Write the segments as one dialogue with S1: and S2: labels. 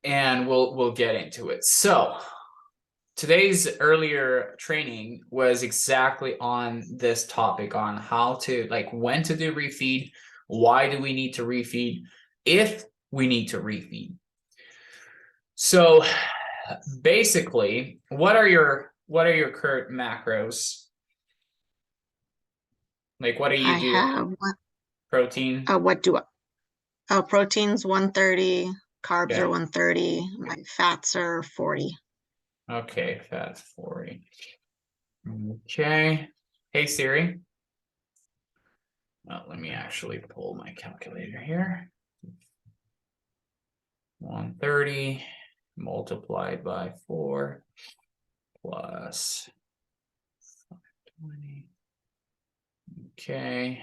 S1: And we'll get into it. So today's earlier training was exactly on this topic, on how to, like, when to do refeed, why do we need to refeed, if we need to refeed. So basically, what are your current macros? Like, what do you
S2: I
S1: do?
S2: have
S1: Protein?
S2: what do I? Protein's 130, carbs
S1: Okay.
S2: are 130, my fats are 40.
S1: Okay, fats 40. Okay. Hey Siri. Let me actually pull my calculator here. 130 multiplied by 4 plus 520. Okay.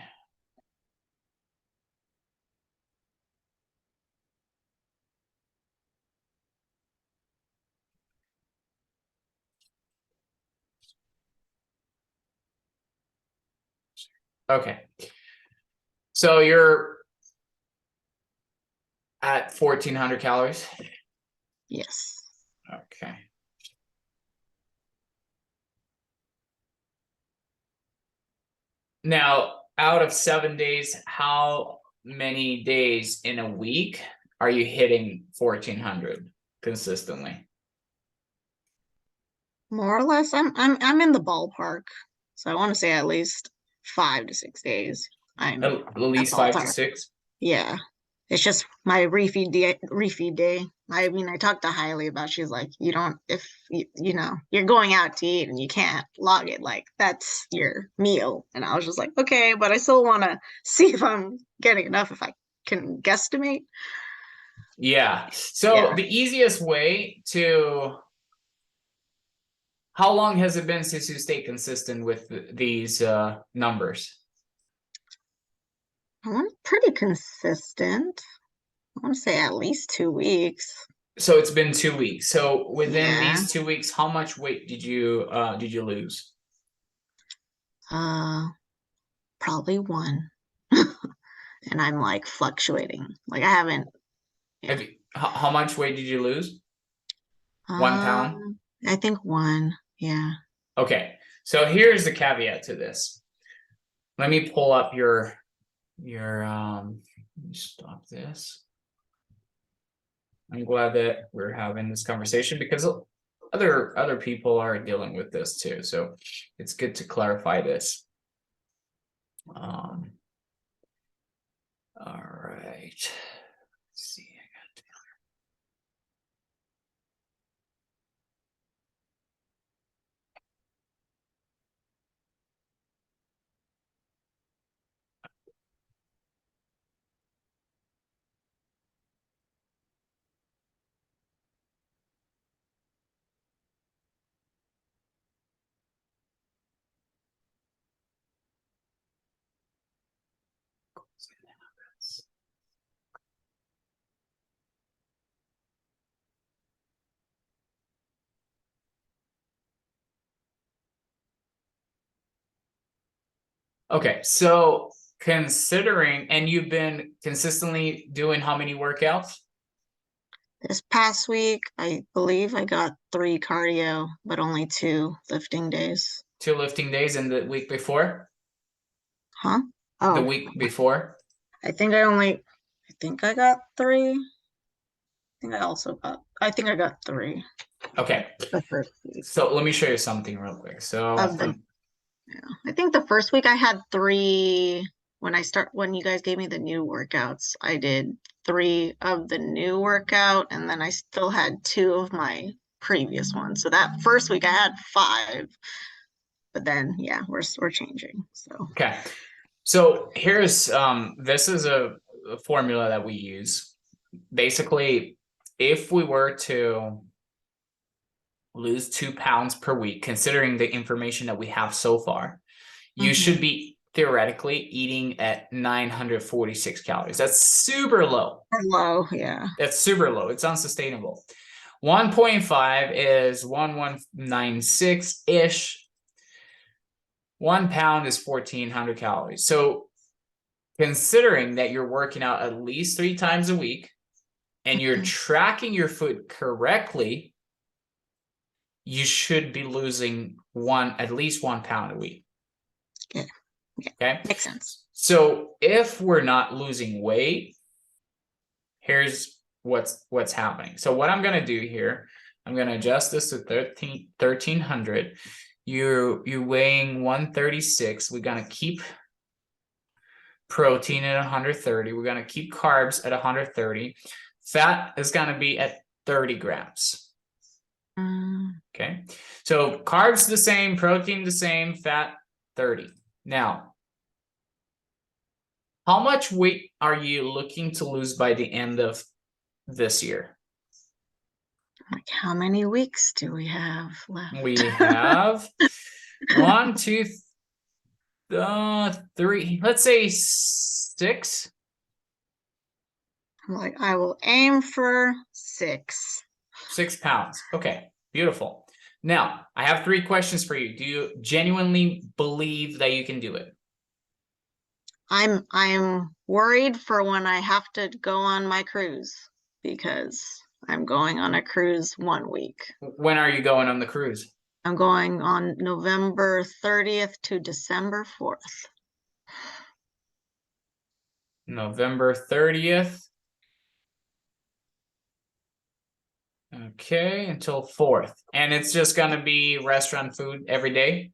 S1: Okay. So you're at 1400 calories?
S2: Yes.
S1: Okay. Now, out of 7 days, how many days in a week are you hitting 1400 consistently?
S2: More or less, I'm in the ballpark. So I want to say at least 5 to 6 days. I'm
S1: At
S2: at
S1: least 5 to
S2: ballpark.
S1: 6?
S2: Yeah. It's just my refeed day. I mean, I talked to Hailey about, she's like, you don't, if you're going out to eat and you can't log it, like that's your meal. And I was just like, okay, but I still want to see if I'm getting enough, if I can guesstimate.
S1: Yeah. So
S2: Yeah.
S1: the easiest way to, how long has it been since you stay consistent with these numbers?
S2: I'm pretty consistent. I want to say at least 2 weeks.
S1: So it's been 2 weeks. So within
S2: Yeah.
S1: these 2 weeks, how much weight did you lose?
S2: Uh, Probably one. And I'm like fluctuating. Like I haven't, yeah.
S1: Have you, how much weight did you lose? 1 pound?
S2: I think one. Yeah.
S1: Okay. So here's the caveat to this. Let me pull up your let me stop this. I'm glad that we're having this conversation because other people are dealing with this too. So it's good to clarify this. All right. Let's see. Okay, so considering, and you've been consistently doing how many workouts?
S2: This past week, I believe I got 3 cardio, but only 2 lifting days.
S1: 2 lifting days, and the week before?
S2: Huh?
S1: The
S2: Oh,
S1: week before?
S2: I think I got 3. I think I got 3
S1: Okay,
S2: the first week
S1: so let me show you something real quick. So
S2: of the,
S1: from,
S2: yeah. I think the first week I had 3. When you guys gave me the new workouts, I did 3 of the new workout, and then I still had 2 of my previous ones. So that first week I had 5, but then yeah, we're changing. So
S1: okay, so here's this is a formula that we use. Basically, if we were to lose 2 pounds per week, considering the information that we have so far, you should be theoretically eating at 946 calories. That's super low.
S2: low, yeah.
S1: That's super low. It's unsustainable. 1.5 is 1196 ish. 1 pound is 1400 calories. So considering that you're working out at least 3 times a week, and you're tracking your food correctly, you should be losing at least 1 pound a week.
S2: Okay. Yeah.
S1: Okay.
S2: Makes sense.
S1: So if we're not losing weight, here's what's happening. So what I'm going to do here, I'm going to adjust this to 1300. You're weighing 136. We're going to keep protein at 130. We're going to keep carbs at 130. Fat is going to be at 30 grams. Okay. So carbs the same, protein the same, fat 30. Now, how much weight are you looking to lose by the end of this year?
S2: Like, how many weeks do we have left?
S1: We have 1, 2, 3, let's say 6.
S2: I'm like, I will aim for 6.
S1: 6 pounds. Okay, beautiful. Now, I have 3 questions for you. Do you genuinely believe that you can do it?
S2: I'm worried for when I have to go on my cruise, because I'm going on a cruise 1 week.
S1: When are you going on the cruise?
S2: I'm going on November 30th to December 4th.
S1: November 30th. Okay, until 4th. And it's just going to be restaurant food every day?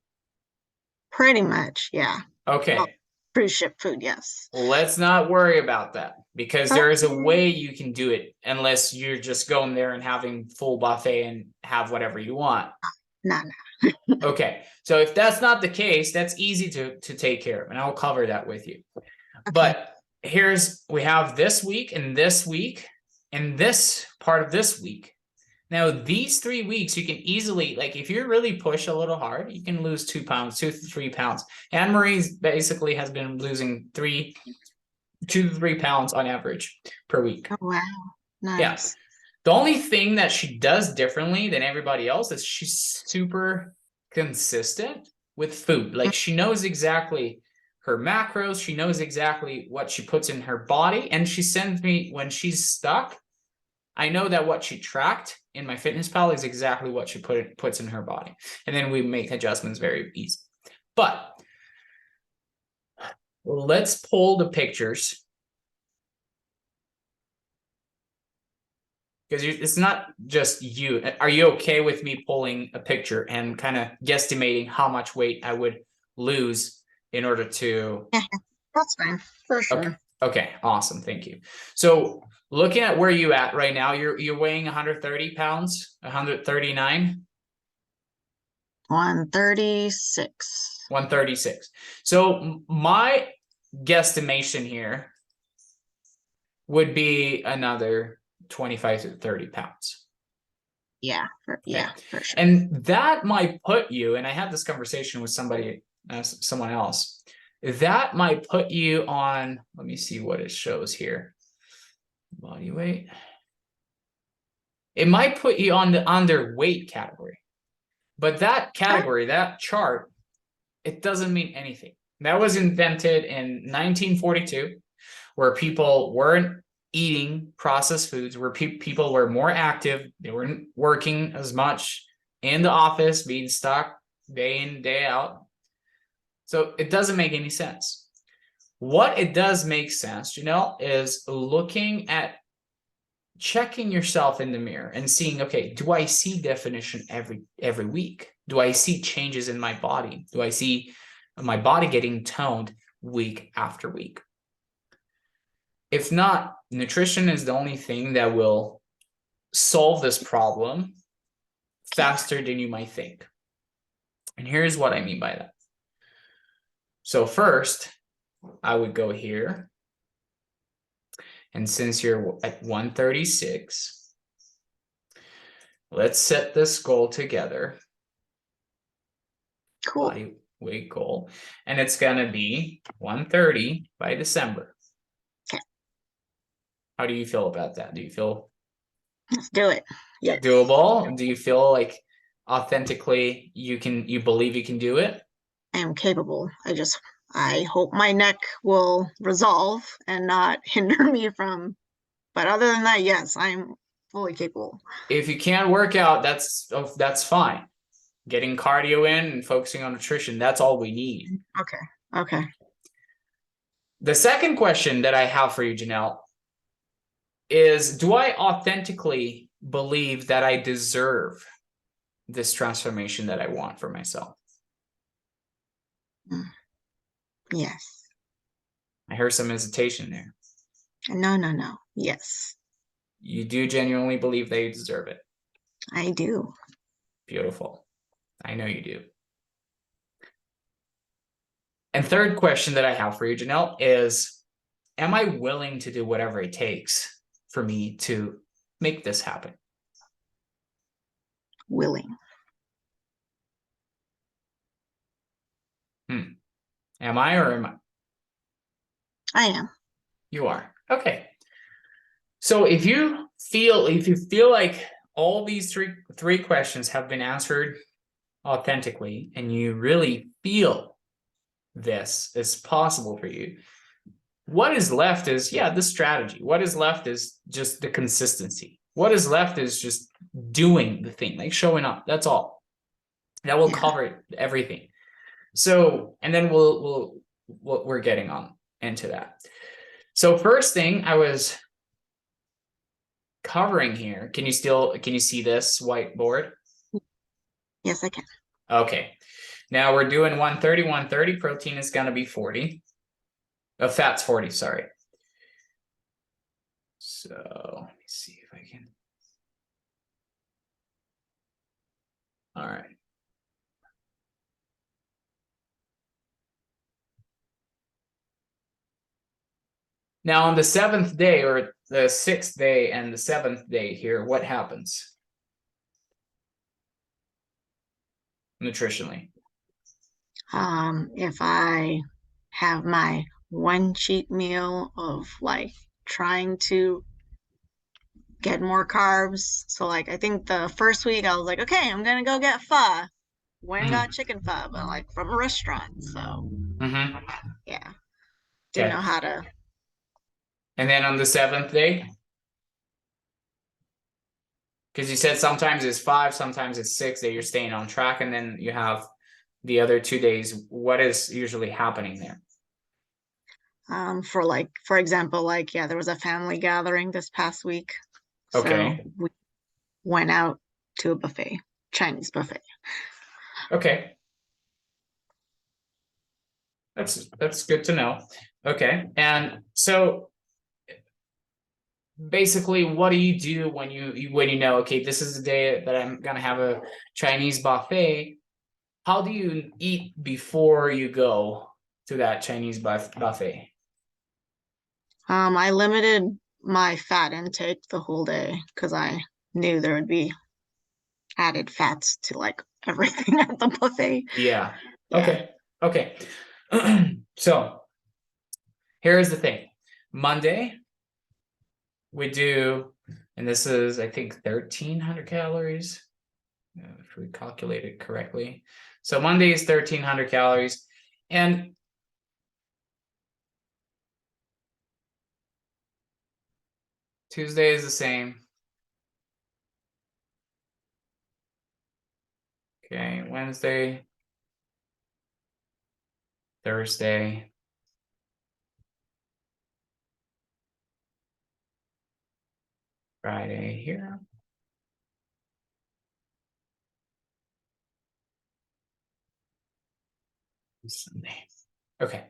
S2: Pretty much, yeah.
S1: Okay.
S2: Well, cruise ship food, yes.
S1: Let's not worry about that, because there is a
S2: Okay.
S1: way you can do it, unless you're just going there and having full buffet and have whatever you want.
S2: No.
S1: Okay, so if that's not the case, that's easy to take care of, and I'll cover that with you.
S2: Okay.
S1: But we have this week and this week and this part of this week. Now, these 3 weeks, you can easily, like, if you really push a little hard, you can lose 2 pounds, 2 to 3 pounds. Anne-Marie's basically has been losing 2 to 3 pounds on average per week.
S2: Oh, wow. Nice.
S1: Yeah. The only thing that she does differently than everybody else is she's super consistent with food. Like, she knows exactly her macros. She knows exactly what she puts in her body. And she sends me, when she's stuck, I know that what she tracked in MyFitnessPal is exactly what she puts in her body. And then we make adjustments very easy. But let's pull the pictures, because it's not just you. Are you okay with me pulling a picture and kind of guesstimating how much weight I would lose in order to...
S2: Yeah, that's fine, for sure.
S1: Okay. Okay, awesome. Thank you. So looking at where you at right now, you're weighing 130 pounds, 139?
S2: 136.
S1: 136. So my guesstimation here would be another 25 to 30 pounds.
S2: Yeah, for sure.
S1: And that might put you, and I had this conversation with someone else, that might put you on, let me see what it shows here. Body weight. It might put you on the underweight category. But that category, that chart, it doesn't mean anything. That was invented in 1942, where people weren't eating processed foods, where people were more active. They weren't working as much in the office, being stuck day in, day out. So it doesn't make any sense. What it does make sense, is looking at, checking yourself in the mirror and seeing, okay, do I see definition every week? Do I see changes in my body? Do I see my body getting toned week after week? If not, nutrition is the only thing that will solve this problem faster than you might think. And here's what I mean by that. So first, I would go here. And since you're at 136, let's set this goal together.
S2: Cool.
S1: Body weight goal. And it's going to be 130 by December.
S2: Okay.
S1: How do you feel about that? Do you feel...
S2: Let's do it. Yeah.
S1: Doable? Do you feel like authentically you believe you can do it?
S2: I am capable. I hope my neck will resolve and not hinder me from But other than that, yes, I'm fully capable.
S1: If you can't work out, that's fine. Getting cardio in and focusing on nutrition, that's all we need.
S2: Okay. Okay.
S1: The second question that I have for you, Janelle, is do I authentically believe that I deserve this transformation that I want for myself?
S2: Yes.
S1: I heard some hesitation there.
S2: No, no, no. Yes,
S1: You do genuinely believe they deserve it.
S2: I do.
S1: Beautiful. I know you do. And third question that I have for you, Janelle, is am I willing to do whatever it takes for me to make this happen?
S2: Willing.
S1: Am I or am I?
S2: I am.
S1: You are. Okay. So if you feel like all these three questions have been answered authentically and you really feel this is possible for you, what is left is the strategy. What is left is just the consistency. What is left is just doing the thing, like showing up. That's all. That will cover everything. So, and then we're getting on into that. So first thing I was covering here, can you see this whiteboard?
S2: Yes, I can.
S1: Okay. Now we're doing 130, 130. Protein is going to be 40. Fat's 40, sorry. So let me see if I can. All right. Now on the 7th day, or the 6th day and the 7th day here, what happens nutritionally?
S2: If I have my one cheat meal of like trying to get more carbs. So like I think the first week I was like, okay, I'm gonna go get pho. Went and got chicken pho, but like from a restaurant. So yeah. Didn't
S1: Okay.
S2: know how to.
S1: And then on the 7th day, because you said sometimes it's 5, sometimes it's 6 that you're staying on track, and then you have the other 2 days. What is usually happening there?
S2: For example, like there was a family gathering this past week.
S1: Okay.
S2: So we went out to a buffet, Chinese buffet.
S1: Okay. That's good to know. Okay. And so basically, what do you do when you know, okay, this is the day that I'm gonna have a Chinese buffet? How do you eat before you go to that Chinese buffet?
S2: I limited my fat intake the whole day because I knew there would be added fats to like everything at the buffet.
S1: Yeah.
S2: Yeah.
S1: Okay. So here's the thing. Monday, we do, and this is, I think, 1,300 calories, if we calculate it correctly. So Monday is 1,300 calories. And Tuesday is the same. Okay, Wednesday, Thursday, Friday here. Sunday. Okay.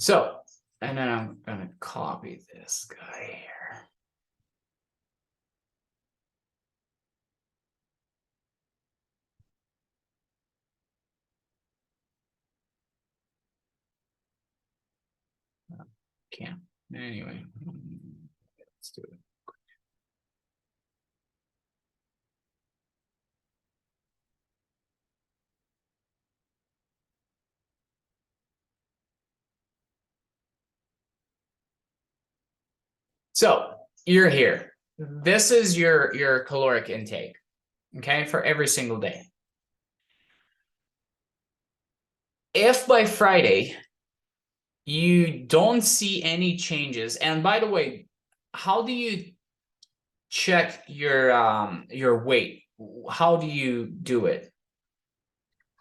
S1: So, and then I'm gonna copy this guy here. Can't. Anyway, let's do it. So you're here. This is your caloric intake, okay, for every single day. If by Friday you don't see any changes, and by the way, how do you check your weight? How do you do it?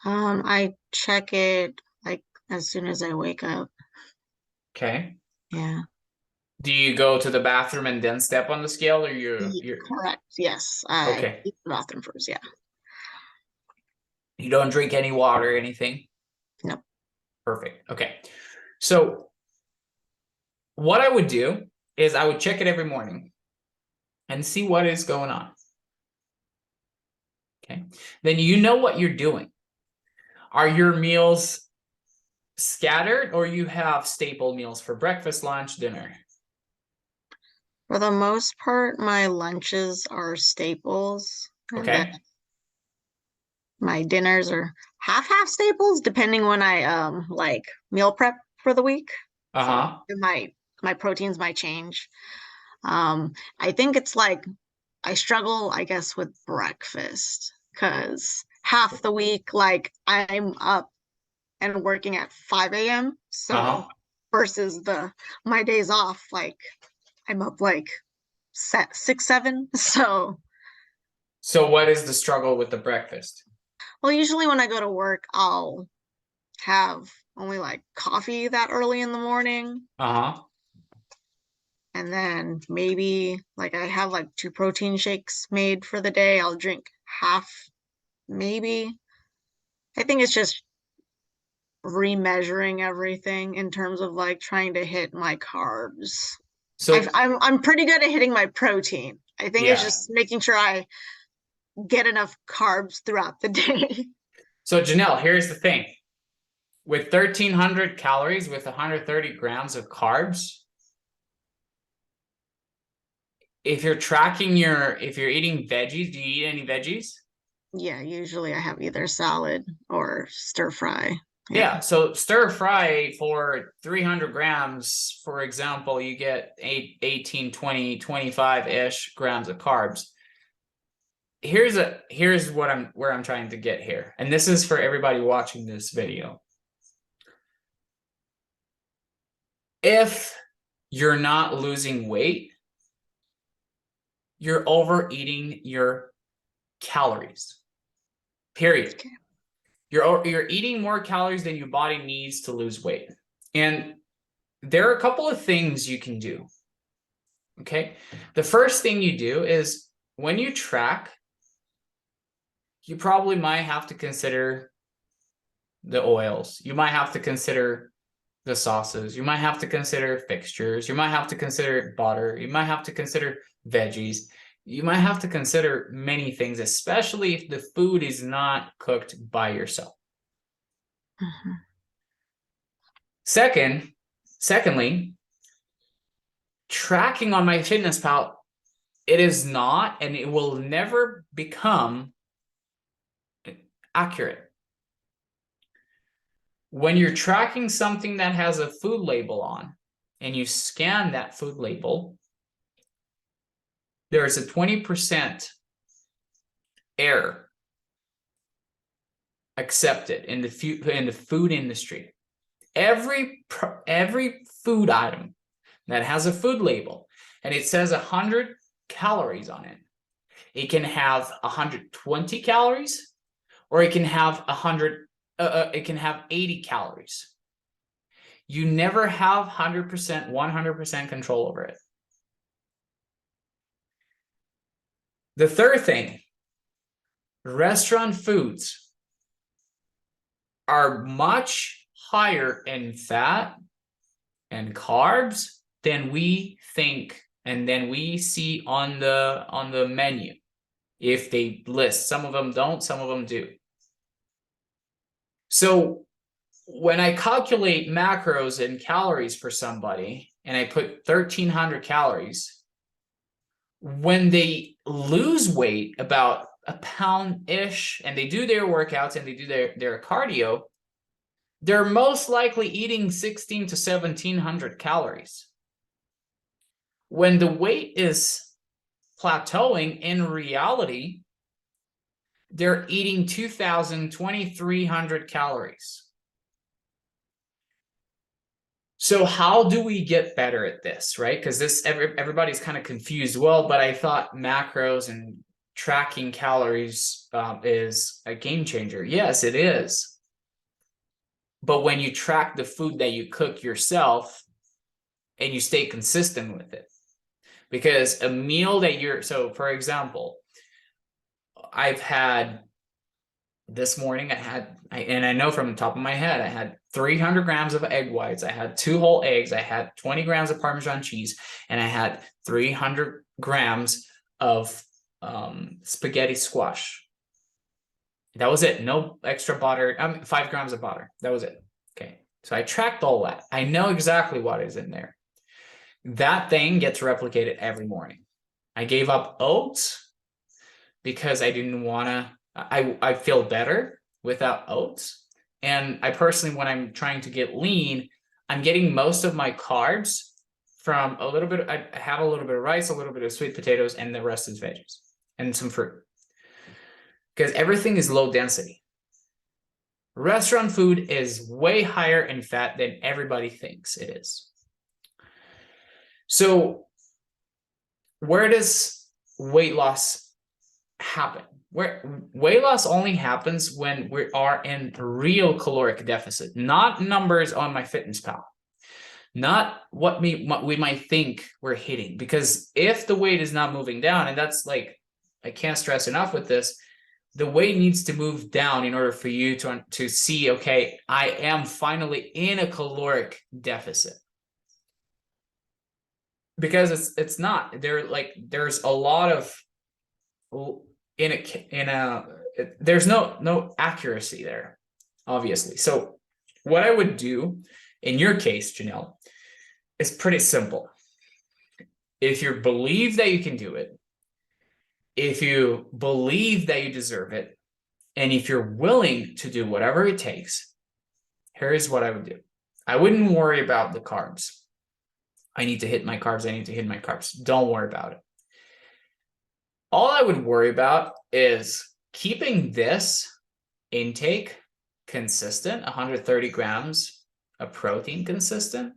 S2: I check it like as soon as I wake up.
S1: Okay.
S2: Yeah.
S1: Do you go to the bathroom and then step on the scale, or you're
S2: Correct. Yes. I
S1: okay?
S2: use the bathroom first. Yeah.
S1: You don't drink any water or anything?
S2: No.
S1: Perfect. Okay. So what I would do is I would check it every morning and see what is going on. Okay. Then you know what you're doing. Are your meals scattered, or you have staple meals for breakfast, lunch, dinner?
S2: For the most part, my lunches are staples, and then
S1: Okay.
S2: my dinners are half staples, depending when I like meal prep for the week. So
S1: Uh-huh.
S2: my proteins might change. I think it's like I struggle, I guess, with breakfast because half the week, like I'm up and working at 5 a.m. So
S1: Uh-huh.
S2: versus the my days off, like I'm up like set 6, 7. So
S1: So what is the struggle with the breakfast?
S2: well, usually when I go to work, I'll have only like coffee that early in the morning.
S1: Uh-huh.
S2: And then maybe like I have like 2 protein shakes made for the day. I'll drink half, maybe. I think it's just remeasuring everything in terms of like trying to hit my carbs.
S1: So
S2: I'm pretty good at hitting my protein. I think it's
S1: yeah.
S2: just making sure I get enough carbs throughout the day.
S1: So Janelle, here's the thing. With 1,300 calories, with 130 grams of carbs, if you're eating veggies, do you eat any veggies?
S2: Yeah, usually I have either salad or stir fry. Yeah.
S1: Yeah, so stir fry for 300 grams, for example, you get 18, 20, 25-ish grams of carbs. Here's what I'm trying to get here. And this is for everybody watching this video. If you're not losing weight, you're overeating your calories. Period.
S2: Okay.
S1: You're eating more calories than your body needs to lose weight. And there are a couple of things you can do. Okay. The first thing you do is when you track, you probably might have to consider the oils. You might have to consider the sauces. You might have to consider fixtures. You might have to consider butter. You might have to consider veggies. You might have to consider many things, especially if the food is not cooked by yourself.
S2: Mhm.
S1: Secondly, tracking on MyFitnessPal, it is not and it will never become accurate. When you're tracking something that has a food label on and you scan that food label, there is a 20% error accepted in the food industry. Every food item that has a food label and it says 100 calories on it, it can have 120 calories, or it can have 100. It can have 80 calories. You never have 100%, 100% control over it. The third thing, restaurant foods are much higher in fat and carbs than we think and then we see on the menu. If they list, some of them don't, some of them do. So when I calculate macros and calories for somebody and I put 1,300 calories, when they lose weight about a pound-ish and they do their workouts and they do their cardio, they're most likely eating 1,600 to 1,700 calories. When the weight is plateauing, in reality, they're eating 2,000, 2,300 calories. So how do we get better at this, right? Because everybody's kind of confused. Well, but I thought macros and tracking calories is a game changer. Yes, it is. But when you track the food that you cook yourself and you stay consistent with it, because a meal that so for example, I've had this morning, and I know from the top of my head, I had 300 grams of egg whites. I had 2 whole eggs. I had 20 grams of Parmesan cheese, and I had 300 grams of spaghetti squash. That was it. No extra butter. 5 grams of butter. That was it. Okay. So I tracked all that. I know exactly what is in there. That thing gets replicated every morning. I gave up oats because I didn't want to. I feel better without oats. And I personally, when I'm trying to get lean, I'm getting most of my carbs from a little bit. I have a little bit of rice, a little bit of sweet potatoes, and the rest is veggies and some fruit. Because everything is low density. Restaurant food is way higher in fat than everybody thinks it is. So where does weight loss happen? Where weight loss only happens when we are in real caloric deficit, not numbers on MyFitnessPal, not what we might think we're hitting. Because if the weight is not moving down, and that's like, I can't stress enough with this, the weight needs to move down in order for you to see, okay, I am finally in a caloric deficit. Because it's not there. Like, there's a lot of there's no accuracy there, obviously. So what I would do in your case, Janelle, is pretty simple. If you believe that you can do it, if you believe that you deserve it, and if you're willing to do whatever it takes, here's what I would do. I wouldn't worry about the carbs. I need to hit my carbs. I need to hit my carbs. Don't worry about it. All I would worry about is keeping this intake consistent, 130 grams of protein consistent,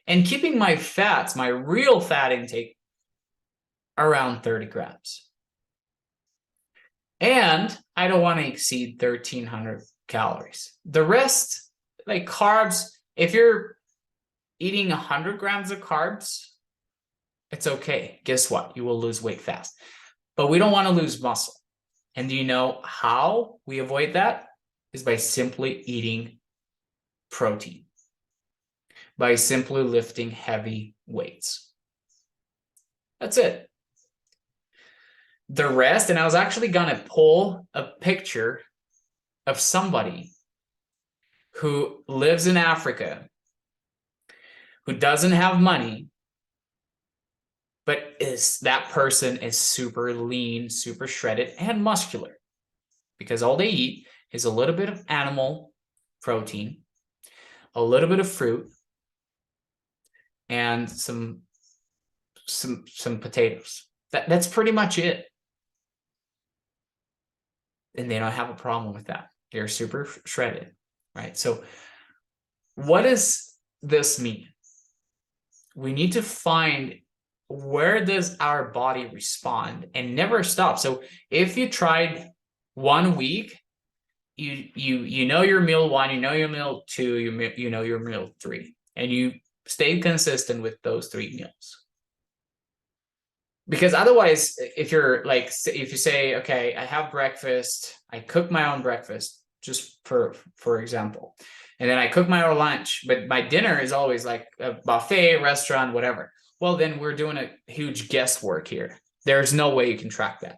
S1: and keeping my fats, my real fat intake, around 30 grams. And I don't want to exceed 1,300 calories. The rest, like carbs, if you're eating 100 grams of carbs, it's okay. Guess what? You will lose weight fast. But we don't want to lose muscle. And do you know how we avoid that? Is by simply eating protein, by simply lifting heavy weights. That's it. The rest, and I was actually going to pull a picture of somebody who lives in Africa, who doesn't have money, but that person is super lean, super shredded, and muscular, because all they eat is a little bit of animal protein, a little bit of fruit, and some potatoes. That's pretty much it. And they don't have a problem with that. They're super shredded, right? So what does this mean? We need to find, where does our body respond, and never stop. So if you tried 1 week, you know your meal 1, you know your meal 2, you know your meal 3, and you stayed consistent with those 3 meals. Because otherwise, if you're like, if you say, okay, I have breakfast, I cook my own breakfast, just for example, and then I cook my own lunch, but my dinner is always like a buffet, restaurant, whatever. Well, then we're doing a huge guesswork here. There's no way you can track that.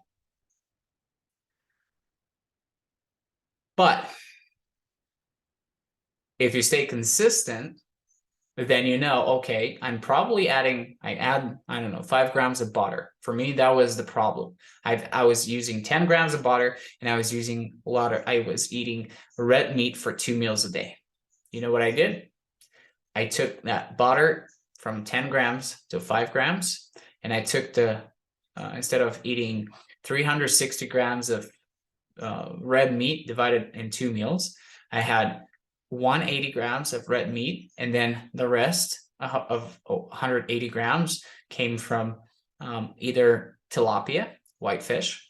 S1: But if you stay consistent, then you know, okay, I'm probably I don't know, 5 grams of butter. For me, that was the problem. I was using 10 grams of butter, and I was using I was eating red meat for 2 meals a day. You know what I did? I took that butter from 10 grams to 5 grams, and I took instead of eating 360 grams of red meat divided in 2 meals, I had 180 grams of red meat, and then the rest of 180 grams came from either tilapia, whitefish,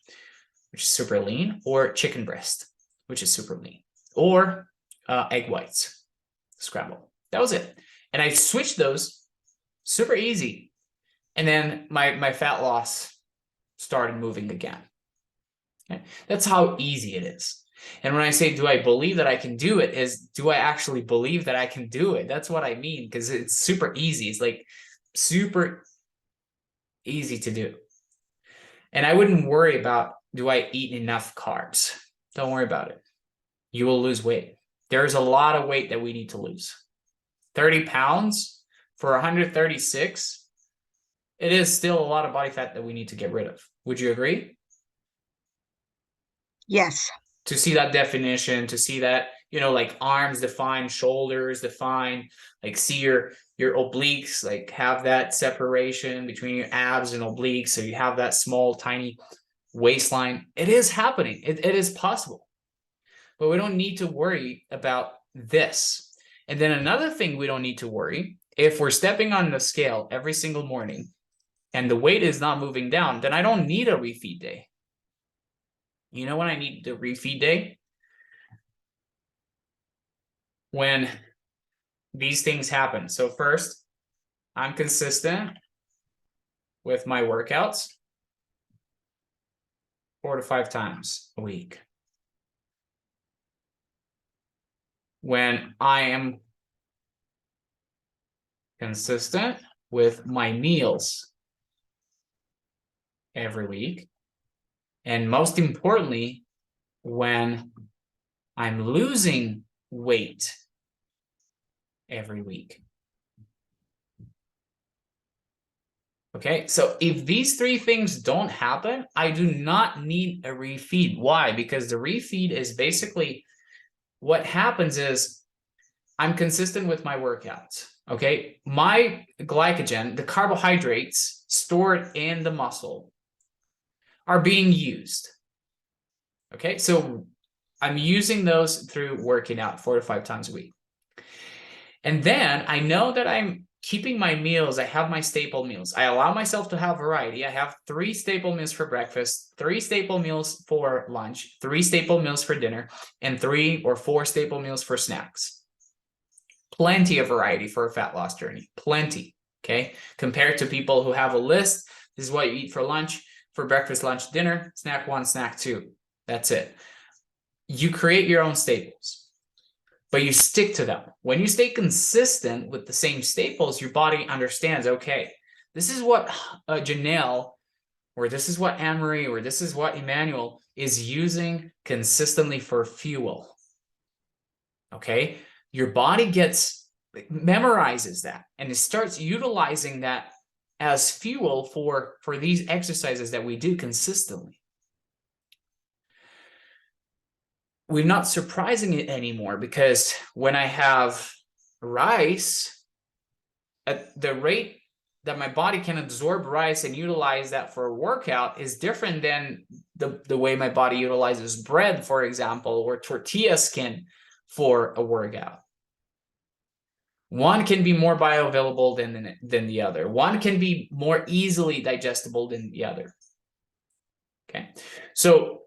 S1: which is super lean, or chicken breast, which is super lean, or egg whites, scrambled. That was it. And I switched those, super easy. And then my fat loss started moving again. Okay? That's how easy it is. And when I say, do I believe that I can do it, is do I actually believe that I can do it? That's what I mean, because it's super easy. It's like super easy to do. And I wouldn't worry about, do I eat enough carbs? Don't worry about it. You will lose weight. There's a lot of weight that we need to lose. 30 pounds for 136, it is still a lot of body fat that we need to get rid of. Would you agree?
S2: Yes.
S1: To see that definition, to see that, you know, like arms defined, shoulders defined, like see your obliques, like have that separation between your abs and obliques, so you have that small tiny waistline. It is happening. It is possible, but we don't need to worry about this. And then another thing we don't need to worry, if we're stepping on the scale every single morning and the weight is not moving down, then I don't need a refeed day. You know when I need the refeed day? When these things happen. So first, I'm consistent with my workouts 4 to 5 times a week. When I am consistent with my meals every week. And most importantly, when I'm losing weight every week. Okay, so if these 3 things don't happen, I do not need a refeed. Why? Because the refeed is basically what happens is I'm consistent with my workouts. Okay, my glycogen, the carbohydrates stored in the muscle, are being used. Okay, so I'm using those through working out 4 to 5 times a week. And then I know that I'm keeping my meals. I have my staple meals. I allow myself to have variety. I have 3 staple meals for breakfast, 3 staple meals for lunch, 3 staple meals for dinner, and 3 or 4 staple meals for snacks. Plenty of variety for a fat loss journey. Plenty. Okay. Compared to people who have a list, this is what you eat for lunch, for breakfast, lunch, dinner, snack 1, snack 2. That's it. You create your own staples, but you stick to them. When you stay consistent with the same staples, your body understands, okay, this is what Janelle, or this is what Anne-Marie, or this is what Emmanuel is using consistently for fuel. Okay. Your body memorizes that, and it starts utilizing that as fuel for these exercises that we do consistently. We're not surprising it anymore, because when I have rice, at the rate that my body can absorb rice and utilize that for a workout is different than the way my body utilizes bread, for example, or tortilla skin for a workout. One can be more bioavailable than the other. One can be more easily digestible than the other. Okay, so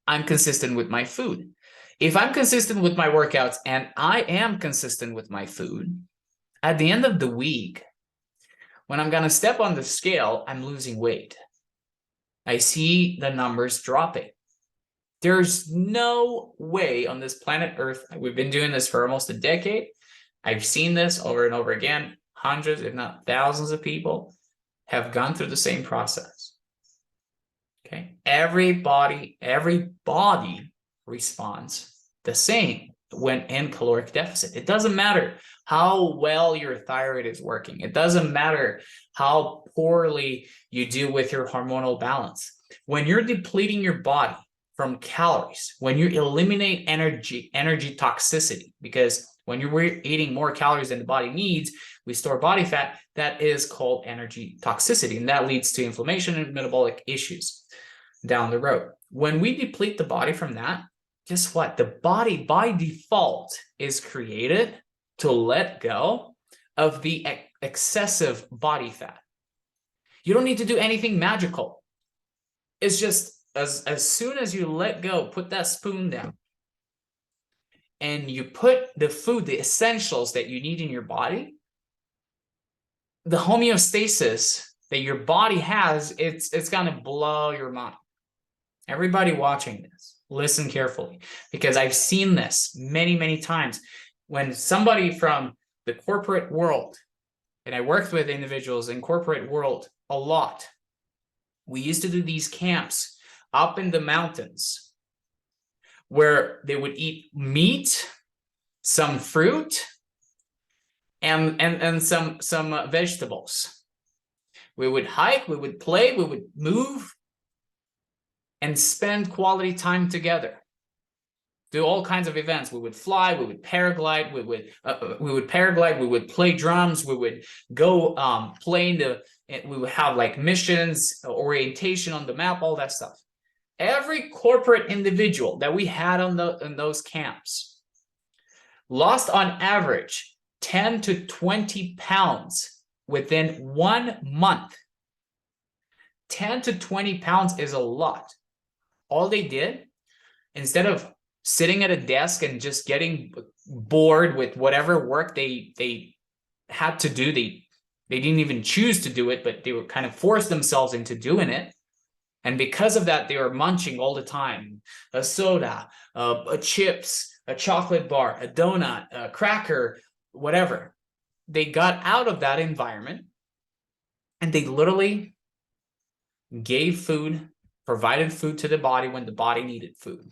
S1: I'm consistent with my food. If I'm consistent with my workouts and I am consistent with my food, at the end of the week, when I'm going to step on the scale, I'm losing weight. I see the numbers dropping. There's no way on this planet Earth, we've been doing this for almost a decade. I've seen this over and over again. Hundreds, if not thousands of people have gone through the same process. Okay. Everybody responds the same when in caloric deficit. It doesn't matter how well your thyroid is working. It doesn't matter how poorly you do with your hormonal balance. When you're depleting your body from calories, when you eliminate energy toxicity, because when you're eating more calories than the body needs, we store body fat. That is called energy toxicity, and that leads to inflammation and metabolic issues down the road. When we deplete the body from that, guess what? The body by default is created to let go of the excessive body fat. You don't need to do anything magical. It's just as soon as you let go, put that spoon down, and you put the food, the essentials that you need in your body, the homeostasis that your body has, it's gonna blow your mind. Everybody watching this, listen carefully, because I've seen this many, many times when somebody from the corporate world, and I worked with individuals in corporate world a lot. We used to do these camps up in the mountains where they would eat meat, some fruit, and some vegetables. We would hike, we would play, we would move, and spend quality time together. Do all kinds of events. We would fly, we would paraglide, we would paraglide, we would play drums, we would go play in the, we would have like missions, orientation on the map, all that stuff. Every corporate individual that we had on those camps lost on average 10 to 20 pounds within 1 month. 10 to 20 pounds is a lot. All they did, instead of sitting at a desk and just getting bored with whatever work they had to do, they didn't even choose to do it, but they were kind of forced themselves into doing it. And because of that, they were munching all the time. A soda, a chips, a chocolate bar, a donut, a cracker, whatever. They got out of that environment and they literally gave food, provided food to the body when the body needed food,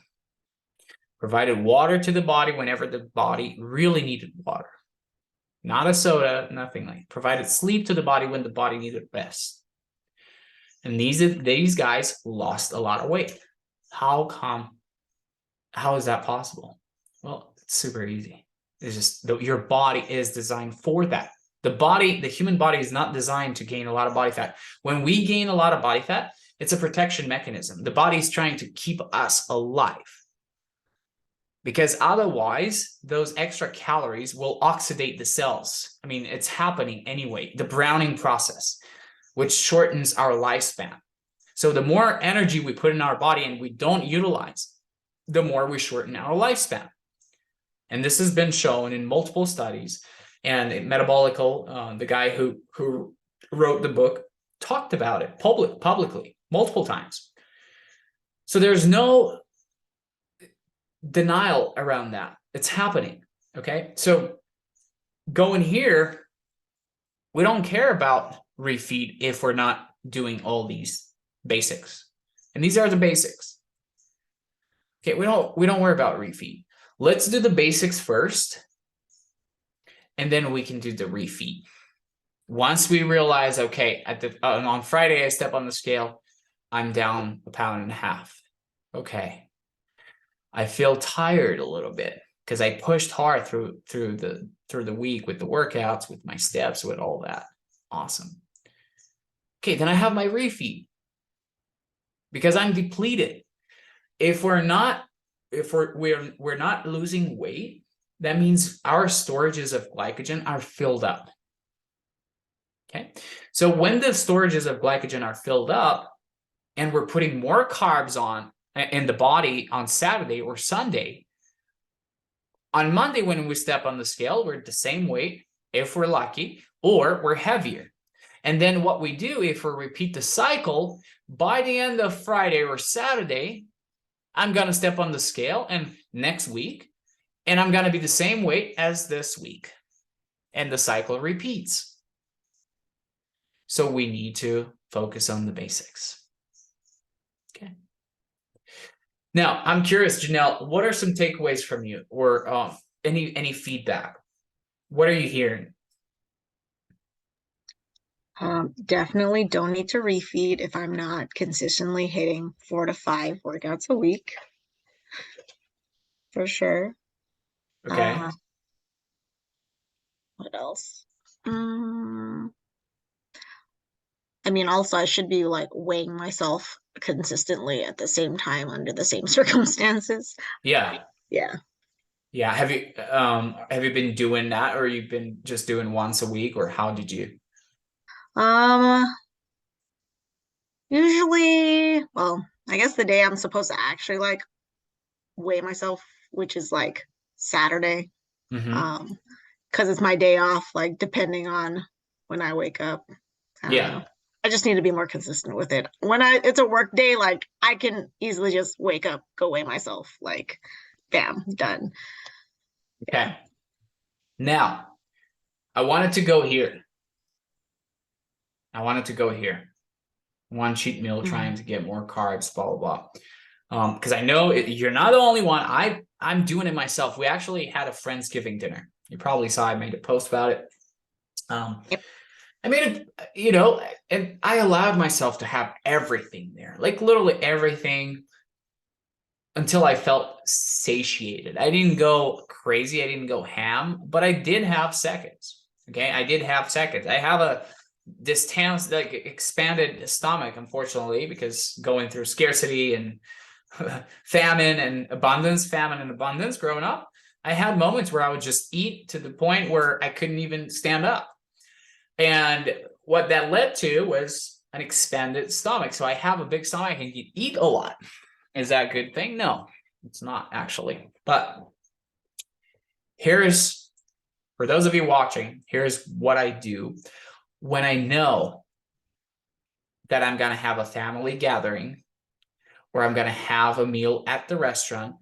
S1: provided water to the body whenever the body really needed water. Not a soda, nothing like. Provided sleep to the body when the body needed rest. And these guys lost a lot of weight. How come? How is that possible? Well, it's super easy. It's just your body is designed for that. The human body is not designed to gain a lot of body fat. When we gain a lot of body fat, it's a protection mechanism. The body is trying to keep us alive. Because otherwise, those extra calories will oxidate the cells. I mean, it's happening anyway, the browning process, which shortens our lifespan. So the more energy we put in our body and we don't utilize, the more we shorten our lifespan. And this has been shown in multiple studies. And Metabolical, the guy who wrote the book, talked about it publicly multiple times. So there's no denial around that. It's happening. Okay. So going here, we don't care about refeed if we're not doing all these basics. And these are the basics. Okay, we don't worry about refeed. Let's do the basics first, and then we can do the refeed. Once we realize, okay, on Friday I step on the scale, I'm down 1.5 pounds. Okay, I feel tired a little bit because I pushed hard through the week with the workouts, with my steps, with all that. Awesome. Okay, then I have my refeed because I'm depleted. If we're not losing weight, that means our storages of glycogen are filled up. Okay, so when the storages of glycogen are filled up and we're putting more carbs on in the body on Saturday or Sunday, on Monday when we step on the scale, we're the same weight if we're lucky, or we're heavier. And then what we do, if we repeat the cycle, by the end of Friday or Saturday, I'm going to step on the scale and next week, and I'm going to be the same weight as this week. And the cycle repeats. So we need to focus on the basics. Okay. Now, I'm curious, Janelle, what are some takeaways from you, or any feedback? What are you hearing?
S2: Definitely don't need to refeed if I'm not consistently hitting 4 to 5 workouts a week. For sure.
S1: Okay.
S2: What else? I mean, also I should be like weighing myself consistently at the same time under the same circumstances.
S1: Yeah.
S2: Yeah.
S1: Yeah. Have you been doing that, or you've been just doing once a week, or how did you?
S2: Um, Usually, well, I guess the day I'm supposed to actually like weigh myself, which is like Saturday,
S1: Hmm.
S2: um, because it's my day off, like depending on when I wake up. I don't know.
S1: Yeah.
S2: I just need to be more consistent with it. When it's a work day, like I can easily just wake up, go weigh myself, like bam, done. Yeah.
S1: Okay. Now, I wanted to go here. I wanted to go here. One cheat meal, trying
S2: Mhm.
S1: to get more carbs, blah blah blah. Because I know you're not the only one. I'm doing it myself. We actually had a Friendsgiving dinner. You probably saw I made a post about it. Um,
S2: Yep.
S1: I made it, you know, and I allowed myself to have everything there, like literally everything, until I felt satiated. I didn't go crazy. I didn't go ham, but I did have seconds. Okay, I did have seconds. I have a this town's like expanded stomach, unfortunately, because going through scarcity and famine and abundance growing up, I had moments where I would just eat to the point where I couldn't even stand up. And what that led to was an expanded stomach. So I have a big stomach and you eat a lot. Is that a good thing? No, it's not actually. But here's, for those of you watching, here's what I do when I know that I'm going to have a family gathering or I'm going to have a meal at the restaurant.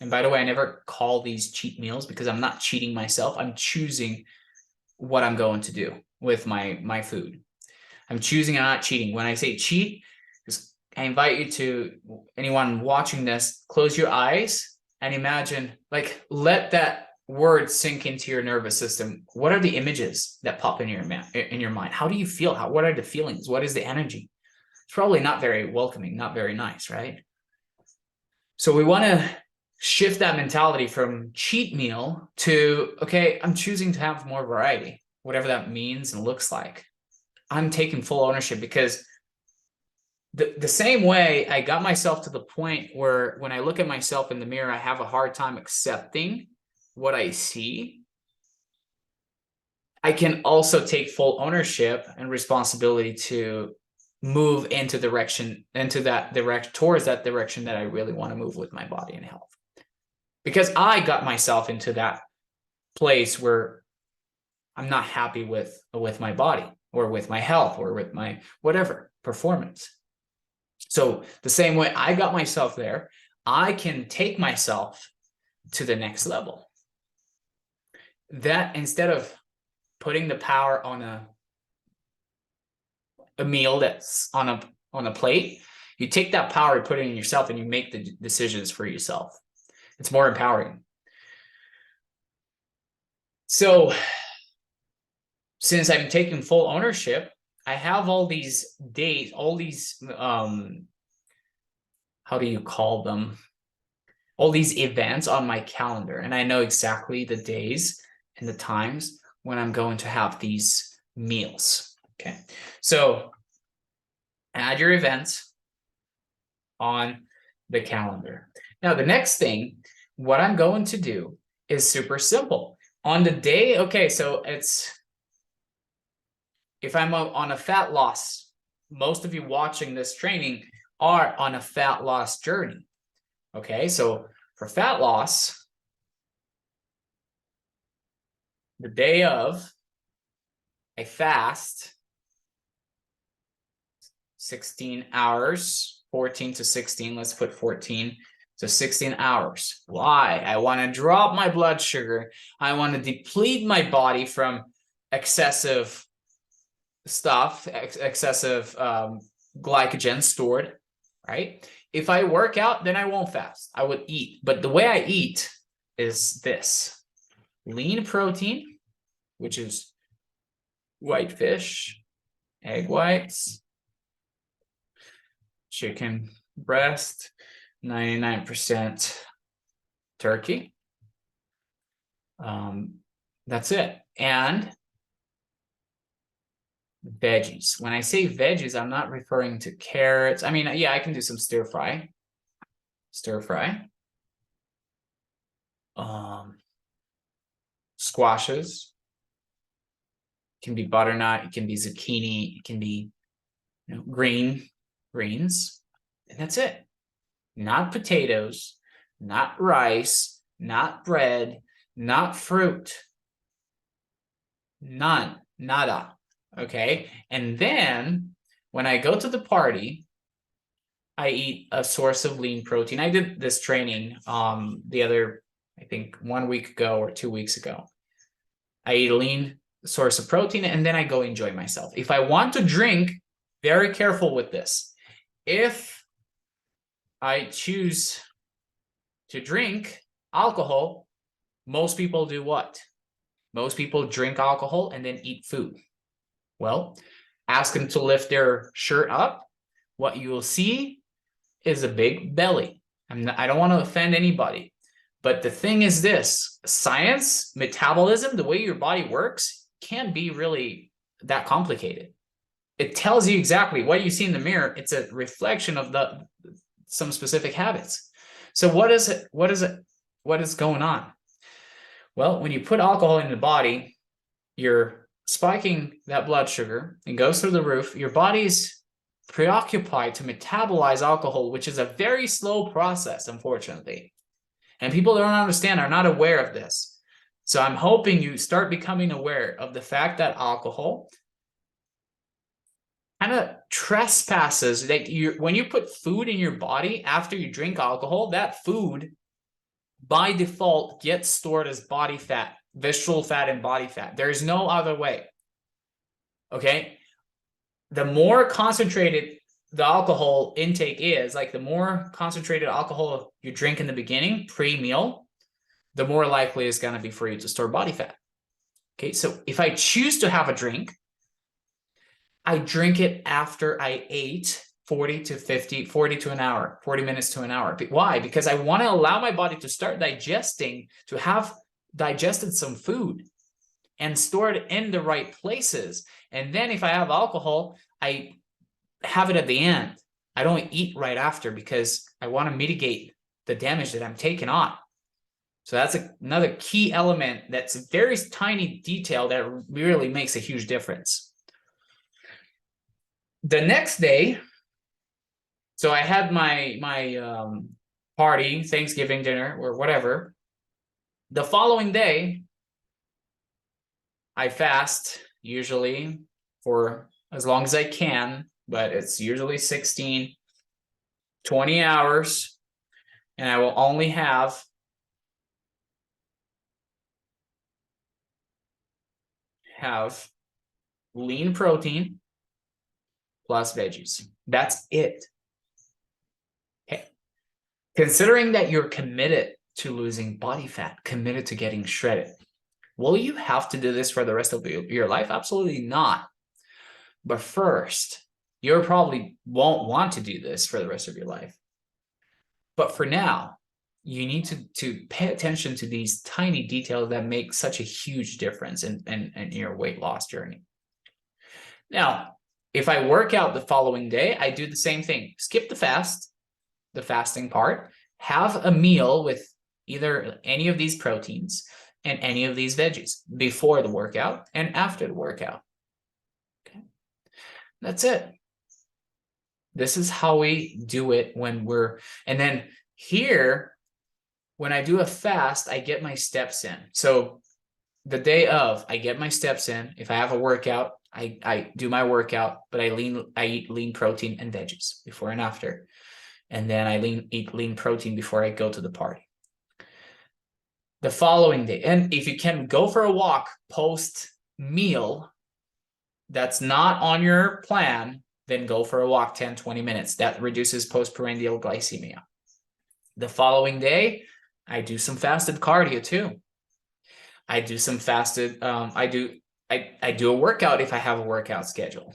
S1: And by the way, I never call these cheat meals because I'm not cheating myself. I'm choosing what I'm going to do with my food. I'm choosing and not cheating. When I say cheat, just I invite you to, anyone watching this, close your eyes and imagine, like, let that word sink into your nervous system. What are the images that pop in your mind? How do you feel? What are the feelings? What is the energy? It's probably not very welcoming, not very nice, right? So we want to shift that mentality from cheat meal to, okay, I'm choosing to have more variety, whatever that means and looks like. I'm taking full ownership, because the same way I got myself to the point where when I look at myself in the mirror, I have a hard time accepting what I see. I can also take full ownership and responsibility to move into that direction, towards that direction that I really want to move with my body and health. Because I got myself into that place where I'm not happy with my body or with my health or with my whatever performance. So the same way I got myself there, I can take myself to the next level. That instead of putting the power on a meal that's on a plate, you take that power and put it in yourself and you make the decisions for yourself. It's more empowering. So since I'm taking full ownership, I have all these days, all these how do you call them? All these events on my calendar, and I know exactly the days and the times when I'm going to have these meals. Okay. So add your events on the calendar. Now, the next thing, what I'm going to do is super simple. On the day, okay, so it's, if I'm on a fat loss, most of you watching this training are on a fat loss journey. Okay, so for fat loss, the day of, I fast 16 hours, 14 to 16. Let's put 14 to 16 hours. Why? I want to drop my blood sugar. I want to deplete my body from excessive stuff, excessive glycogen stored, right? If I work out, then I won't fast. I would eat. But the way I eat is this: lean protein, which is white fish, egg whites, chicken breast, 99% turkey. That's it. And veggies. When I say veggies, I'm not referring to carrots. I mean, yeah, I can do some stir fry. Squashes. It can be butternut. It can be zucchini. It can be, greens. And that's it. Not potatoes, not rice, not bread, not fruit. None. Nada. Okay. And then when I go to the party, I eat a source of lean protein. I did this training the other, I think 1 week ago or 2 weeks ago. I eat a lean source of protein and then I go enjoy myself. If I want to drink, very careful with this. If I choose to drink alcohol, most people do what? Most people drink alcohol and then eat food. Well, ask them to lift their shirt up. What you will see is a big belly. I don't want to offend anybody, but the thing is this: science, metabolism, the way your body works can't be really that complicated. It tells you exactly what you see in the mirror. It's a reflection of some specific habits. So what is it? What is going on? Well, when you put alcohol in the body, you're spiking that blood sugar. It goes through the roof. Your body's preoccupied to metabolize alcohol, which is a very slow process, unfortunately. And people don't understand, are not aware of this. So I'm hoping you start becoming aware of the fact that alcohol kind of trespasses. Like when you put food in your body after you drink alcohol, that food by default gets stored as body fat, visceral fat and body fat. There's no other way. Okay. The more concentrated the alcohol intake is, like the more concentrated alcohol you drink in the beginning, pre-meal, the more likely it's going to be for you to store body fat. Okay. So if I choose to have a drink, I drink it after I ate 40 to an hour, 40 minutes to an hour. Why? Because I want to allow my body to start digesting, to have digested some food and stored in the right places. And then if I have alcohol, I have it at the end. I don't eat right after because I want to mitigate the damage that I'm taking on. So that's another key element that's a very tiny detail that really makes a huge difference. The next day, so I had my party, Thanksgiving dinner or whatever. The following day, I fast usually for as long as I can, but it's usually 16, 20 hours, and I will only have lean protein plus veggies. That's it. Okay. Considering that you're committed to losing body fat, committed to getting shredded, will you have to do this for the rest of your life? Absolutely not. But first, you probably won't want to do this for the rest of your life. But for now, you need to pay attention to these tiny details that make such a huge difference in your weight loss journey. Now, if I work out the following day, I do the same thing. Skip the fasting part, have a meal with either any of these proteins and any of these veggies before the workout and after the workout. Okay. That's it. This is how we do it and then here, when I do a fast, I get my steps in. So the day of, I get my steps in. If I have a workout, I do my workout, but I eat lean protein and veggies before and after. And then I eat lean protein before I go to the party. The following day, and if you can go for a walk post meal, that's not on your plan, then go for a walk 10, 20 minutes. That reduces postprandial glycemia. The following day, I do some fasted cardio too. I do some fasted, I do a workout if I have a workout schedule,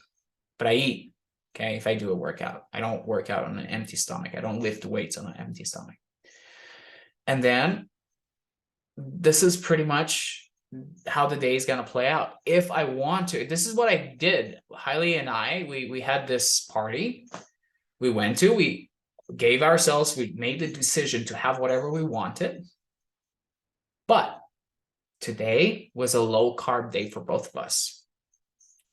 S1: but I eat, okay, if I do a workout. I don't work out on an empty stomach. I don't lift weights on an empty stomach. And then this is pretty much how the day is going to play out. If I want to, this is what I did. Hailey and I, we had this party we went to, we gave ourselves, we made the decision to have whatever we wanted. But today was a low carb day for both of us.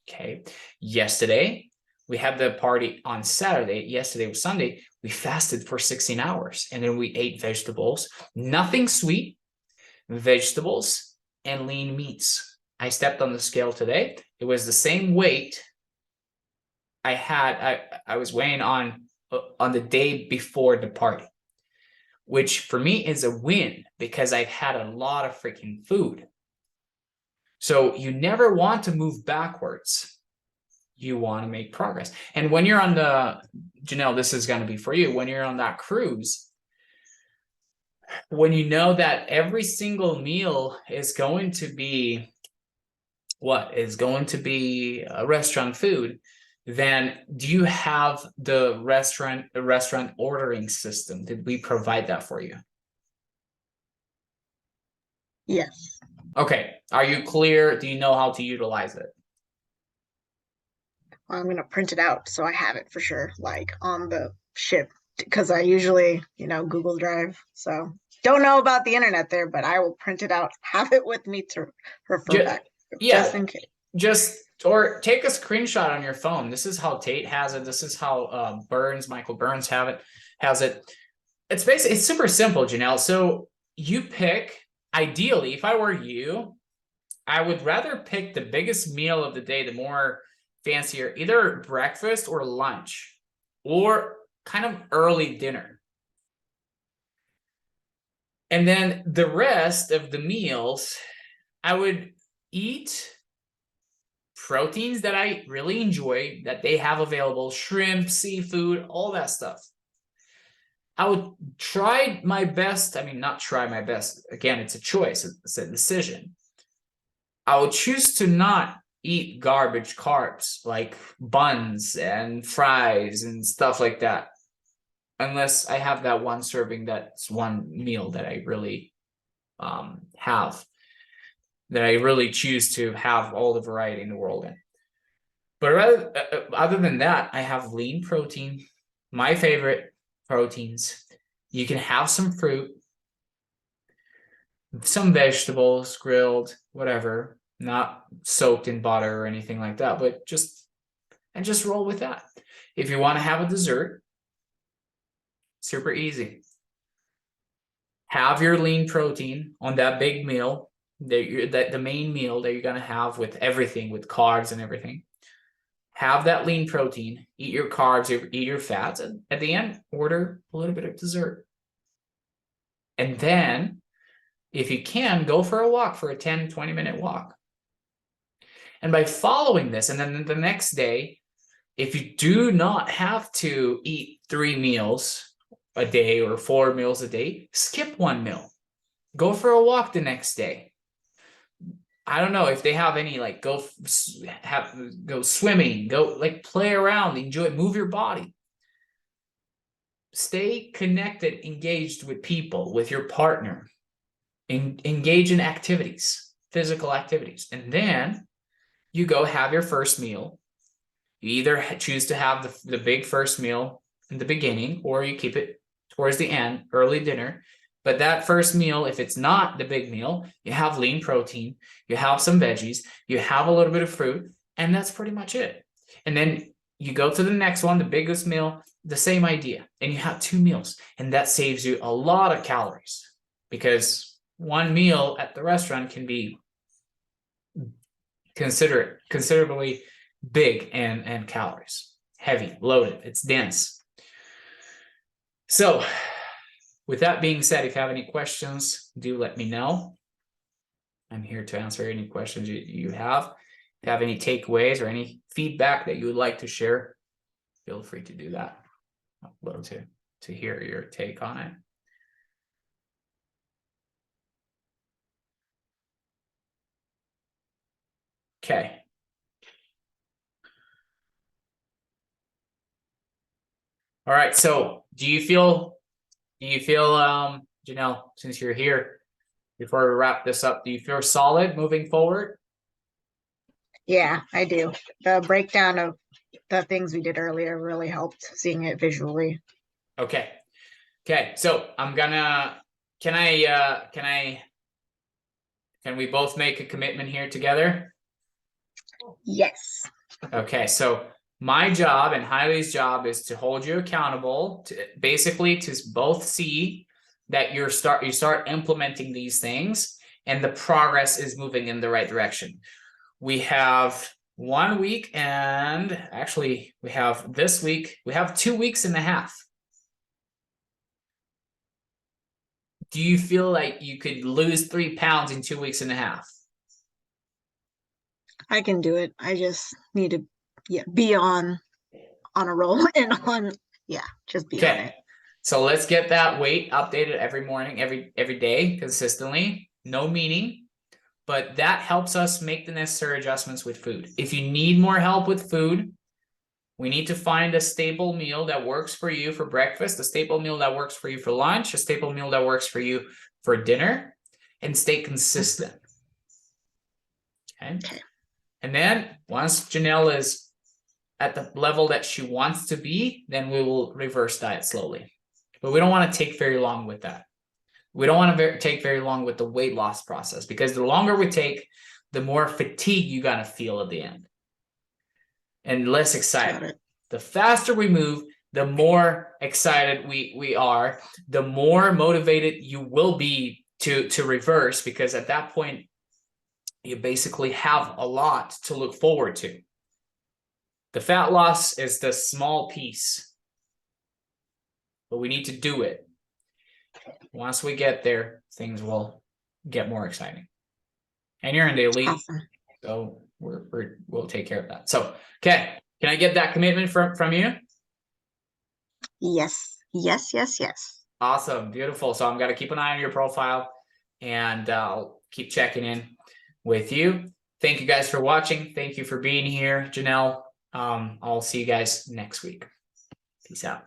S1: Okay. Yesterday, we had the party on Saturday. Yesterday was Sunday. We fasted for 16 hours and then we ate vegetables, nothing sweet, vegetables, and lean meats. I stepped on the scale today. It was the same weight I had. I was weighing on the day before the party, which for me is a win because I've had a lot of freaking food. So you never want to move backwards. You want to make progress. And when you're on the, Janelle, this is going to be for you. When you're on that cruise, when you know that every single meal is going to be a restaurant food, then do you have the restaurant ordering system? Did we provide that for you?
S2: Yes.
S1: Okay. Are you clear? Do you know how to utilize it?
S2: I'm gonna print it out so I have it for sure, like on the ship, because I usually, Google Drive. So don't know about the internet there, but I will print it out, have it with me to refer back, just in case.
S1: Or take a screenshot on your phone. This is how Tate has it. This is how Michael Burns has it. It's super simple, Janelle. So you pick, ideally, if I were you, I would rather pick the biggest meal of the day, the more fancier, either breakfast or lunch, or kind of early dinner. And then the rest of the meals, I would eat proteins that I really enjoy, that they have available, shrimp, seafood, all that stuff. I would try my best. I mean, not try my best. Again, it's a choice. It's a decision. I would choose to not eat garbage carbs like buns and fries and stuff like that, unless I have that one serving, that's one meal that I really have, that I really choose to have all the variety in the world in. But other than that, I have lean protein, my favorite proteins. You can have some fruit, some vegetables, grilled, whatever, not soaked in butter or anything like that, but just roll with that. If you want to have a dessert, super easy. Have your lean protein on that big meal, that the main meal that you're gonna have with everything, with carbs and everything. Have that lean protein, eat your carbs, eat your fats, and at the end, order a little bit of dessert. And then, if you can, go for a walk, for a 10-20 minute walk. And by following this, and then the next day, if you do not have to eat 3 meals a day or 4 meals a day, skip 1 meal. Go for a walk the next day. I don't know if they have any, like, go swimming, go like play around, enjoy, move your body. Stay connected, engaged with people, with your partner. Engage in activities, physical activities. And then you go have your first meal. You either choose to have the big first meal in the beginning, or you keep it towards the end, early dinner. But that first meal, if it's not the big meal, you have lean protein, you have some veggies, you have a little bit of fruit, and that's pretty much it. And then you go to the next one, the biggest meal, the same idea, and you have 2 meals. And that saves you a lot of calories, because 1 meal at the restaurant can be considerably big and calories, heavy, loaded, it's dense. So with that being said, if you have any questions, do let me know. I'm here to answer any questions you have. If you have any takeaways or any feedback that you would like to share, feel free to do that. I'd love to hear your take on it. Okay. All right. So do you feel, Janelle, since you're here, before we wrap this up, do you feel solid moving forward?
S2: Yeah, I do. The breakdown of the things we did earlier really helped seeing it visually.
S1: Okay. Okay. So I'm gonna, can we both make a commitment here together?
S2: Yes.
S1: Okay. So my job and Hailey's job is to hold you accountable to basically to both see that you start implementing these things and the progress is moving in the right direction. We have 1 week, and actually we have this week, we have 2 weeks and a half. Do you feel like you could lose 3 pounds in 2 weeks and a half?
S2: I can do it. I just need to be on a roll and just be on
S1: Okay.
S2: it.
S1: So let's get that weight updated every morning, every day consistently. No meaning, but that helps us make the necessary adjustments with food. If you need more help with food, we need to find a staple meal that works for you for breakfast, a staple meal that works for you for lunch, a staple meal that works for you for dinner, and stay consistent. Okay. And then once Janelle is at the level that she wants to be, then we will reverse diet slowly. But we don't want to take very long with that. We don't want to take very long with the weight loss process, because the longer we take, the more fatigue you're going to feel at the end and less excited. The faster we move, the more excited we are, the more motivated you will be to reverse, because at that point, you basically have a lot to look forward to. The fat loss is the small piece, but we need to do it. Once we get there, things will get more exciting. And you're in the elite, awesome. So we'll take care of that. So, okay, can I get that commitment from you?
S2: Yes, yes, yes, yes.
S1: Awesome, beautiful. So I'm gonna keep an eye on your profile, and I'll keep checking in with you. Thank you guys for watching. Thank you for being here, Janelle. I'll see you guys next week. Peace out.